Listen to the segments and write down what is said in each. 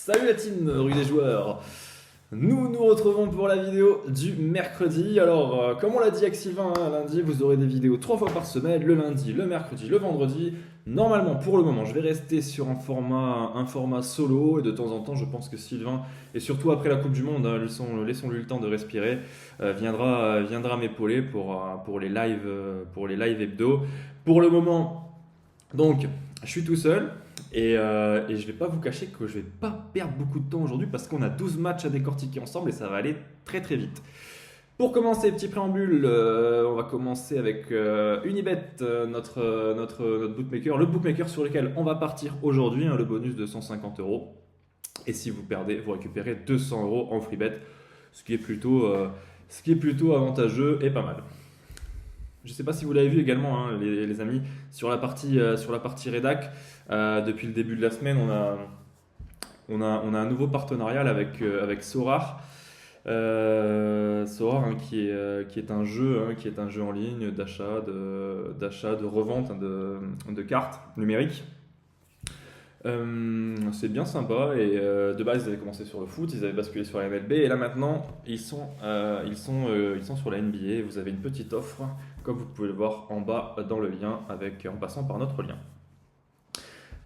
Salut la team Rue des joueurs. Nous nous retrouvons pour la vidéo du mercredi. Alors, comme on l'a dit avec Sylvain, lundi, vous aurez des vidéos 3 fois par semaine, le lundi, le mercredi, le vendredi. Normalement, pour le moment, je vais rester sur un format solo et de temps en temps, je pense que Sylvain, et surtout après la Coupe du Monde, laissons-lui le temps de respirer, viendra m'épauler pour les lives hebdo. Pour le moment, donc, je suis tout seul. Et je vais pas vous cacher que je vais pas perdre beaucoup de temps aujourd'hui parce qu'on a 12 matchs à décortiquer ensemble et ça va aller très très vite. Pour commencer, petit préambule, on va commencer avec Unibet, notre bookmaker, le bookmaker sur lequel on va partir aujourd'hui, le bonus de 150 euros. Et si vous perdez, vous récupérez 200 euros en free bet, ce qui est plutôt avantageux et pas mal. Je ne sais pas si vous l'avez vu également, les amis, sur la partie rédac. Depuis le début de la semaine, on a un nouveau partenariat avec Sorare. Sorare, qui est un jeu en ligne d'achat, de revente de cartes numériques. C'est bien sympa et de base ils avaient commencé sur le foot, ils avaient basculé sur la MLB et là maintenant ils sont sur la NBA. Vous avez une petite offre comme vous pouvez le voir en bas dans le lien en passant par notre lien.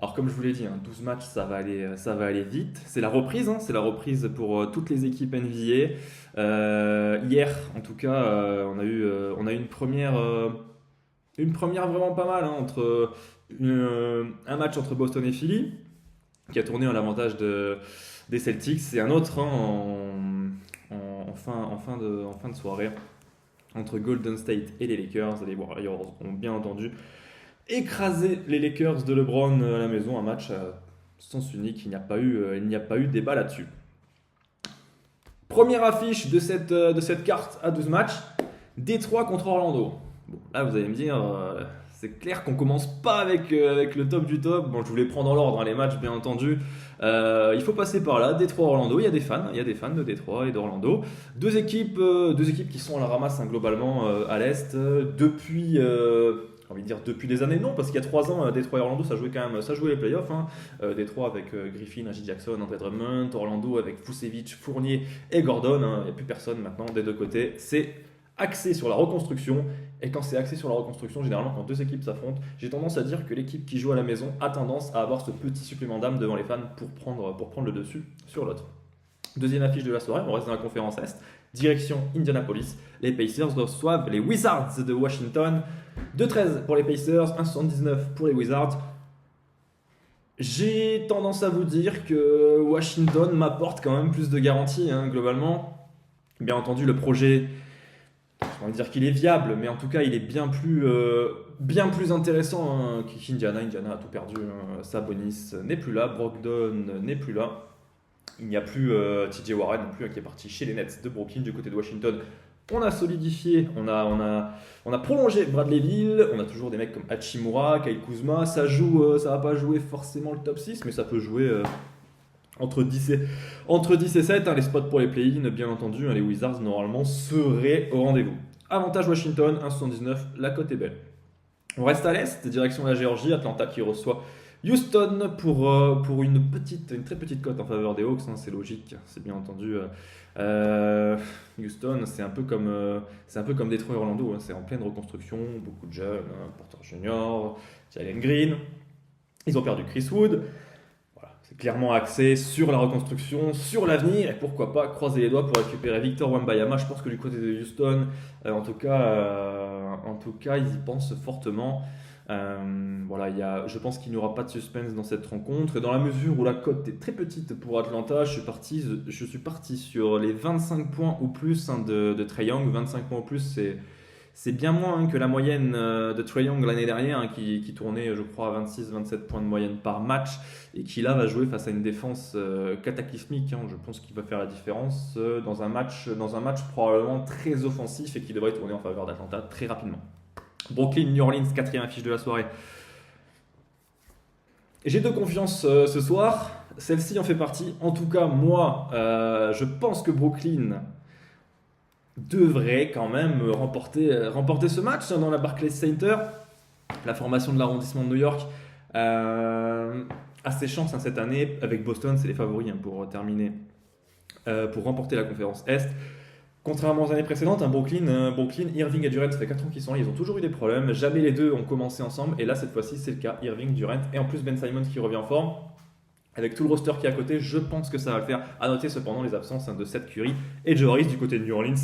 Alors comme je vous l'ai dit, 12 matchs ça va aller vite. C'est la reprise pour toutes les équipes NBA. Hier en tout cas on a eu une première vraiment pas mal entre un match entre Boston et Philly qui a tourné à l'avantage des Celtics et un autre en fin de soirée entre Golden State et les Lakers. Les Warriors ont bien entendu écrasé les Lakers de LeBron à la maison, un match sens unique, il n'y a pas eu débat là-dessus. Première affiche de cette carte à 12 matchs, Détroit contre Orlando. Bon, là vous allez me dire, c'est clair qu'on commence pas avec le top du top. Bon, je voulais prendre dans l'ordre les matchs, bien entendu. Il faut passer par là. Détroit-Orlando, il y a des fans de Détroit et d'Orlando. Deux équipes qui sont à la ramasse globalement à l'Est depuis des années, non, parce qu'il y a 3 ans, Détroit et Orlando, ça jouait les playoffs. Détroit avec Griffin, Reggie Jackson, Andre Drummond, Orlando avec Vucevic, Fournier et Gordon. Il n'y a plus personne maintenant des deux côtés. C'est axé sur la reconstruction. Et quand c'est axé sur la reconstruction, généralement quand deux équipes s'affrontent, j'ai tendance à dire que l'équipe qui joue à la maison a tendance à avoir ce petit supplément d'âme devant les fans pour prendre le dessus sur l'autre. Deuxième affiche de la soirée, on reste dans la conférence Est. Direction Indianapolis. Les Pacers reçoivent les Wizards de Washington. 2-13 pour les Pacers, 1,79 pour les Wizards. J'ai tendance à vous dire que Washington m'apporte quand même plus de garanties, globalement. Bien entendu, le projet, on va dire qu'il est viable, mais en tout cas, il est bien plus intéressant qu'Indiana. Indiana a tout perdu. Sabonis n'est plus là, Brogdon n'est plus là. Il n'y a plus TJ Warren non plus, qui est parti chez les Nets de Brooklyn du côté de Washington. On a solidifié, on a prolongé Bradley Beal, on a toujours des mecs comme Hachimura, Kyle Kuzma. Ça va pas jouer forcément le top 6, mais ça peut jouer entre 10 et 7. Les spots pour les play-in, bien entendu, les Wizards normalement seraient au rendez-vous. Avantage Washington, 1,79, la cote est belle. On reste à l'Est, direction la Géorgie, Atlanta qui reçoit Houston pour une très petite cote en faveur des Hawks, c'est logique, c'est bien entendu. Houston, c'est un peu comme Detroit et Orlando, c'est en pleine reconstruction, beaucoup de jeunes, Porter Junior, Jalen Green, ils ont perdu Chris Wood. Voilà, c'est clairement axé sur la reconstruction, sur l'avenir, et pourquoi pas croiser les doigts pour récupérer Victor Wembanyama. Je pense que du côté de Houston, en tout cas, ils y pensent fortement. Je pense qu'il n'y aura pas de suspense dans cette rencontre. Et dans la mesure où la cote est très petite pour Atlanta, je suis parti sur les 25 points ou plus de Trae Young. 25 points ou plus, c'est bien moins que la moyenne de Trae Young l'année dernière, qui tournait, je crois, à 26-27 points de moyenne par match, et qui là va jouer face à une défense cataclysmique. Je pense qu'il va faire la différence dans un match probablement très offensif et qui devrait tourner en faveur d'Atlanta très rapidement. Brooklyn, New Orleans, 4e affiche de la soirée. J'ai de confiance ce soir. Celle-ci en fait partie. En tout cas, moi, je pense que Brooklyn devrait quand même remporter ce match dans la Barclays Center, la formation de l'arrondissement de New York. a ses chances cette année. Avec Boston, c'est les favoris pour terminer, pour remporter la conférence Est. Contrairement aux années précédentes, Brooklyn, Irving et Durant, ça fait 4 ans qu'ils sont là, ils ont toujours eu des problèmes. Jamais les deux ont commencé ensemble. Et là, cette fois-ci, c'est le cas. Irving, Durant et en plus Ben Simmons qui revient en forme. Avec tout le roster qui est à côté, je pense que ça va le faire. À noter cependant les absences de Seth Curry et Joe Harris du côté de New Orleans.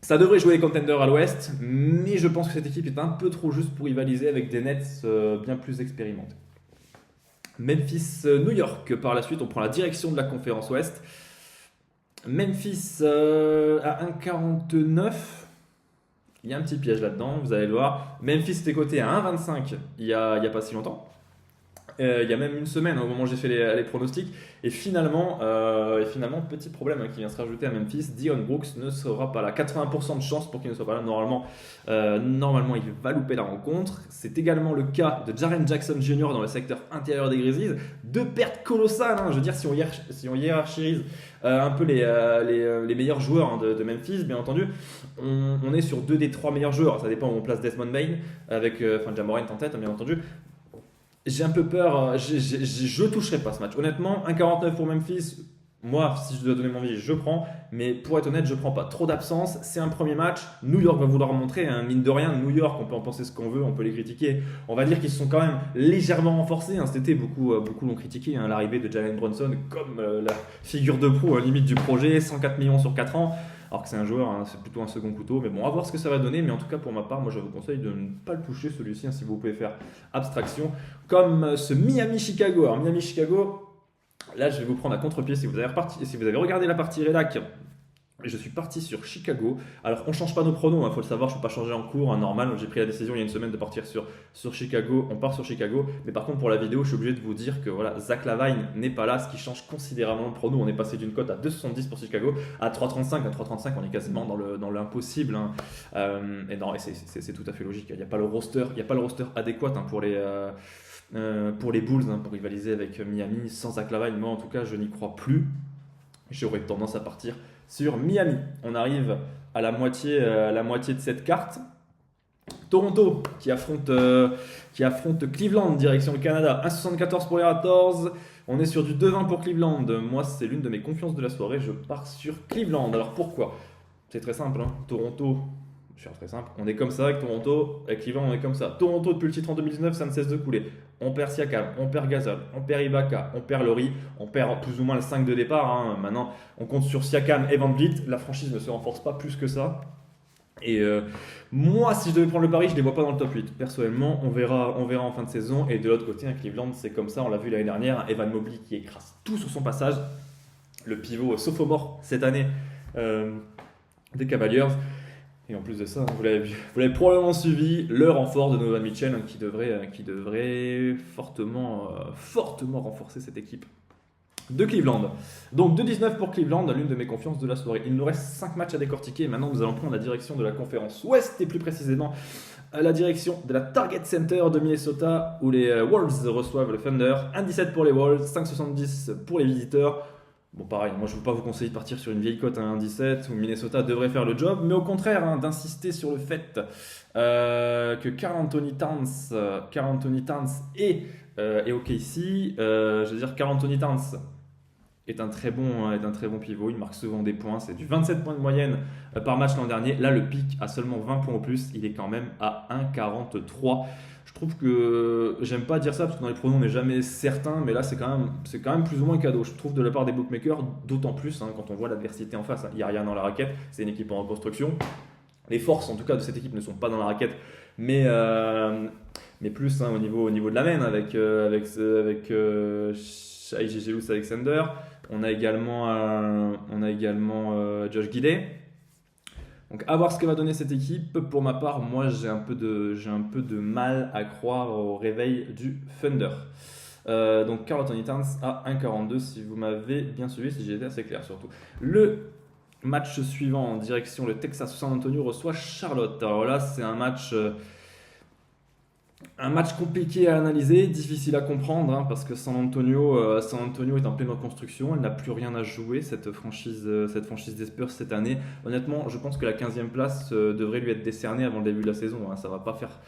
Ça devrait jouer les contenders à l'ouest, mais je pense que cette équipe est un peu trop juste pour rivaliser avec des Nets bien plus expérimentés. Memphis, New York, par la suite, on prend la direction de la conférence ouest. Memphis à 1,49. Il y a un petit piège là-dedans, vous allez le voir. Memphis était coté à 1,25 il y a pas si longtemps. Il y a même une semaine au moment où j'ai fait les pronostics. Et finalement, petit problème qui vient se rajouter à Memphis. Dillon Brooks ne sera pas là. 80% de chance pour qu'il ne soit pas là. Normalement, il va louper la rencontre. C'est également le cas de Jaren Jackson Jr. dans le secteur intérieur des Grizzlies. Deux pertes colossales. Je veux dire, si on hiérarchise un peu les meilleurs joueurs de Memphis, bien entendu, on est sur 2 des 3 meilleurs joueurs. Ça dépend où on place Desmond Bane, avec Ja Morant en tête, bien entendu. J'ai un peu peur, je toucherai pas ce match. Honnêtement, 1,49 pour Memphis, moi, si je dois donner mon avis, je prends. Mais pour être honnête, je prends pas. Trop d'absence, c'est un premier match. New York va vouloir montrer, mine de rien, New York, on peut en penser ce qu'on veut, on peut les critiquer. On va dire qu'ils se sont quand même légèrement renforcés. Cet été, beaucoup l'ont critiqué. L'arrivée de Jalen Brunson comme la figure de proue, limite du projet, 104 millions sur 4 ans. Alors que c'est un joueur, c'est plutôt un second couteau. Mais bon, à voir ce que ça va donner. Mais en tout cas, pour ma part, moi, je vous conseille de ne pas le toucher, celui-ci, si vous pouvez faire abstraction. Comme ce Miami-Chicago. Alors, Miami-Chicago, là, je vais vous prendre à contre-pied. Si vous avez regardé la partie rédac, je suis parti sur Chicago. Alors, on ne change pas nos pronos, faut le savoir, je ne peux pas changer en cours. Normal, j'ai pris la décision il y a une semaine de partir sur Chicago. On part sur Chicago. Mais par contre, pour la vidéo, je suis obligé de vous dire que voilà, Zach LaVine n'est pas là, ce qui change considérablement le prono. On est passé d'une cote à 2,70 pour Chicago à 3,35. À 3,35, on est quasiment dans l'impossible. Et c'est tout à fait logique. Il n'y a pas le roster adéquat pour les Bulls, pour rivaliser avec Miami. Sans Zach LaVine, moi en tout cas, je n'y crois plus. J'aurais tendance à partir sur Miami. On arrive à la moitié de cette carte. Toronto qui affronte Cleveland, direction le Canada. 1,74 pour les Raptors. On est sur du 2,20 pour Cleveland. Moi, c'est l'une de mes confiances de la soirée. Je pars sur Cleveland. Alors pourquoi ? C'est très simple. Toronto, je suis très simple. On est comme ça avec Toronto. Avec Cleveland, on est comme ça. Toronto, depuis le titre en 2019, ça ne cesse de couler. On perd Siakam, on perd Gasol, on perd Ibaka, on perd Laurie, on perd plus ou moins le 5 de départ. Maintenant, on compte sur Siakam et Van Vliet. La franchise ne se renforce pas plus que ça. Et moi, si je devais prendre le pari, je ne les vois pas dans le top 8. Personnellement, on verra en fin de saison. Et de l'autre côté, Cleveland, c'est comme ça. On l'a vu l'année dernière. Evan Mobley qui écrase tout sur son passage. Le pivot sophomore cette année des Cavaliers. Et en plus de ça, vous l'avez probablement suivi, le renfort de Donovan Mitchell qui devrait fortement renforcer cette équipe de Cleveland. Donc 2,19 pour Cleveland, l'une de mes confiances de la soirée. Il nous reste 5 matchs à décortiquer. Maintenant, nous allons prendre la direction de la conférence Ouest et plus précisément la direction de la Target Center de Minnesota où les Wolves reçoivent le Thunder. 1,17 pour les Wolves, 5,70 pour les visiteurs. Bon, pareil, moi je ne veux pas vous conseiller de partir sur une vieille cote à 1,17 où Minnesota devrait faire le job, mais au contraire, d'insister sur le fait que Karl Anthony Towns et OKC, je veux dire, Karl Anthony Towns est un très bon pivot, il marque souvent des points, c'est du 27 points de moyenne par match l'an dernier. Là, le pic a seulement 20 points au plus, il est quand même à 1,43. Je trouve que j'aime pas dire ça parce que dans les pronos on n'est jamais certain, mais là c'est quand même plus ou moins cadeau. Je trouve de la part des bookmakers, d'autant plus quand on voit l'adversité en face. Il n'y a rien dans la raquette, c'est une équipe en reconstruction. Les forces en tout cas de cette équipe ne sont pas dans la raquette, mais plus au niveau de la main avec Shai Gilgeous-Alexander. On a également Josh Giddey. Donc à voir ce que va donner cette équipe. Pour ma part, moi j'ai un peu de mal à croire au réveil du Thunder. Donc Karl Anthony Towns à 1,42 si vous m'avez bien suivi, si j'ai été assez clair surtout. Le match suivant en direction le Texas San Antonio reçoit Charlotte. Alors là c'est un match Un match compliqué à analyser, difficile à comprendre, hein, parce que San Antonio est en pleine reconstruction, elle n'a plus rien à jouer, cette franchise des Spurs cette année. Honnêtement, je pense que la 15e place devrait lui être décernée avant le début de la saison, hein. Ça va pas faire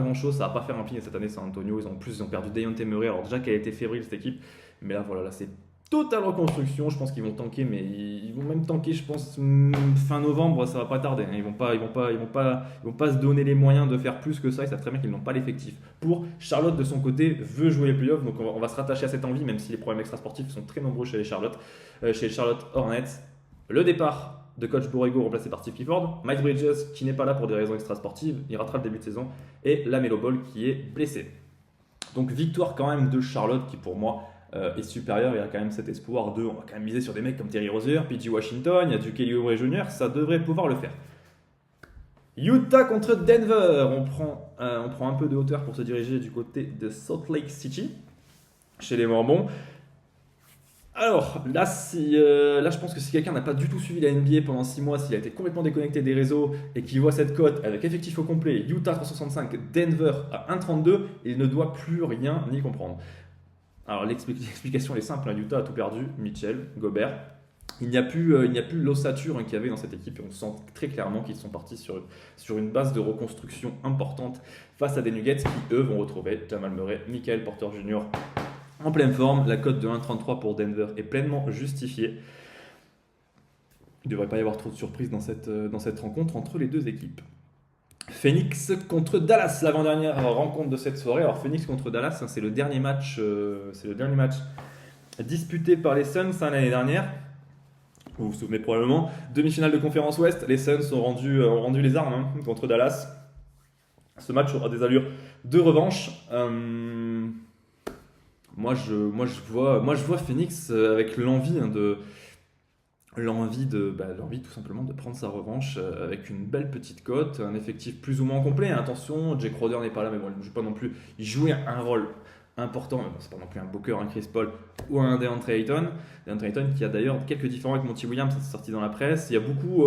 grand-chose, ça va pas faire un pilier cette année San Antonio. Ils ont perdu Dejounte Murray, alors déjà qu'elle a été fébrile cette équipe, mais là voilà, là c'est totale reconstruction. Je pense qu'ils vont tanker, mais ils vont même tanker, je pense, fin novembre, ça va pas tarder, hein. Ils vont pas se donner les moyens de faire plus que ça. Ils savent très bien qu'ils n'ont pas l'effectif pour. Charlotte de son côté veut jouer les playoffs, donc on va se rattacher à cette envie, même si les problèmes extrasportifs sont très nombreux chez les Charlotte Hornets. Le départ de coach Borrego remplacé par Steve Clifford, Miles Bridges qui n'est pas là pour des raisons extrasportives, il ratera le début de saison, et LaMelo Ball qui est blessé. Donc victoire quand même de Charlotte qui pour moi est supérieur. Il y a quand même cet espoir on va quand même miser sur des mecs comme Terry Rozier, PG Washington, il y a du Kelly Oubre Jr., ça devrait pouvoir le faire. Utah contre Denver, on prend un peu de hauteur pour se diriger du côté de Salt Lake City, chez les Mormons. Alors là, je pense que si quelqu'un n'a pas du tout suivi la NBA pendant 6 mois, s'il a été complètement déconnecté des réseaux et qu'il voit cette cote avec effectif au complet, Utah 365, Denver à 1,32, il ne doit plus rien y comprendre. Alors l'explication est simple, hein. Utah a tout perdu, Mitchell, Gobert. Il n'y a plus l'ossature qu'il y avait dans cette équipe et on sent très clairement qu'ils sont partis sur une base de reconstruction importante face à des Nuggets qui eux vont retrouver Jamal Murray, Michael Porter Jr. en pleine forme. La cote de 1,33 pour Denver est pleinement justifiée. Il ne devrait pas y avoir trop de surprises dans cette rencontre entre les deux équipes. Phoenix contre Dallas, l'avant-dernière rencontre de cette soirée. Alors Phoenix contre Dallas, c'est le dernier match disputé par les Suns l'année dernière. Vous vous souvenez probablement, demi-finale de conférence Ouest, les Suns ont rendu les armes contre Dallas. Ce match aura des allures de revanche. Moi je vois Phoenix avec l'envie tout simplement de prendre sa revanche avec une belle petite cote, un effectif plus ou moins complet. Attention, Jake Crowder n'est pas là, mais bon, il ne joue pas non plus. Il jouait un rôle important, mais bon, c'est pas non plus un Booker, un Chris Paul ou un DeAndre Ayton. DeAndre Ayton qui a d'ailleurs quelques différends avec Monty Williams, ça s'est sorti dans la presse. Il y a beaucoup.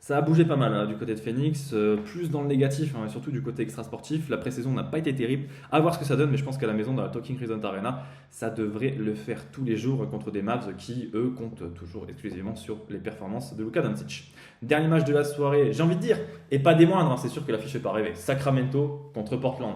Ça a bougé pas mal du côté de Phoenix, plus dans le négatif, et surtout du côté extra-sportif. La pré-saison n'a pas été terrible. À voir ce que ça donne, mais je pense qu'à la maison, dans la Talking Crescent Arena, ça devrait le faire tous les jours contre des Mavs qui, eux, comptent toujours exclusivement sur les performances de Luka Doncic. Dernier match de la soirée, j'ai envie de dire, et pas des moindres, c'est sûr que l'affiche n'est pas rêvée. Sacramento contre Portland.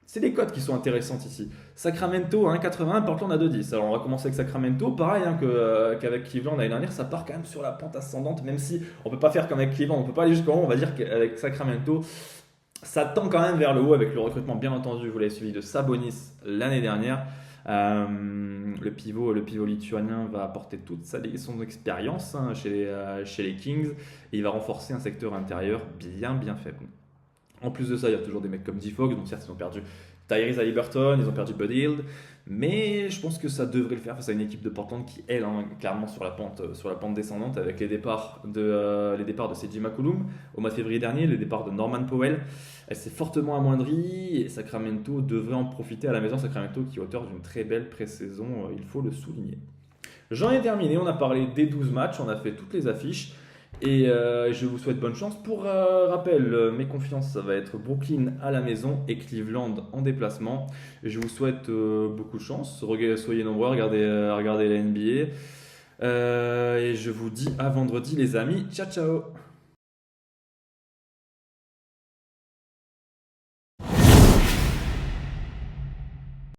C'est les cotes qui sont intéressantes ici. Sacramento à 1,81, Portland à 2,10. Alors on va commencer avec Sacramento, pareil qu'avec Cleveland l'année dernière, ça part quand même sur la pente ascendante, même si on ne peut pas faire comme avec Cleveland, on ne peut pas aller jusqu'en haut, on va dire qu'avec Sacramento, ça tend quand même vers le haut avec le recrutement bien entendu, vous l'avez suivi, de Sabonis l'année dernière. Le pivot lituanien va apporter toute son expérience chez les Kings et il va renforcer un secteur intérieur bien faible. En plus de ça, il y a toujours des mecs comme D-Fog, donc certes ils ont perdu Tyrese Haliburton, ils ont perdu Buddy Hield, mais je pense que ça devrait le faire face à une équipe de Portland qui est clairement sur la pente descendante avec les départs de CJ McCollum au mois de février dernier, le départ de Norman Powell. Elle s'est fortement amoindrie et Sacramento devrait en profiter à la maison. Sacramento qui est auteur d'une très belle pré-saison, il faut le souligner. J'en ai terminé, on a parlé des 12 matchs, on a fait toutes les affiches. Et je vous souhaite bonne chance. Pour rappel, mes confiances, ça va être Brooklyn à la maison et Cleveland en déplacement. Je vous souhaite beaucoup de chance. Soyez nombreux à regarder la NBA. Et je vous dis à vendredi les amis. Ciao ciao.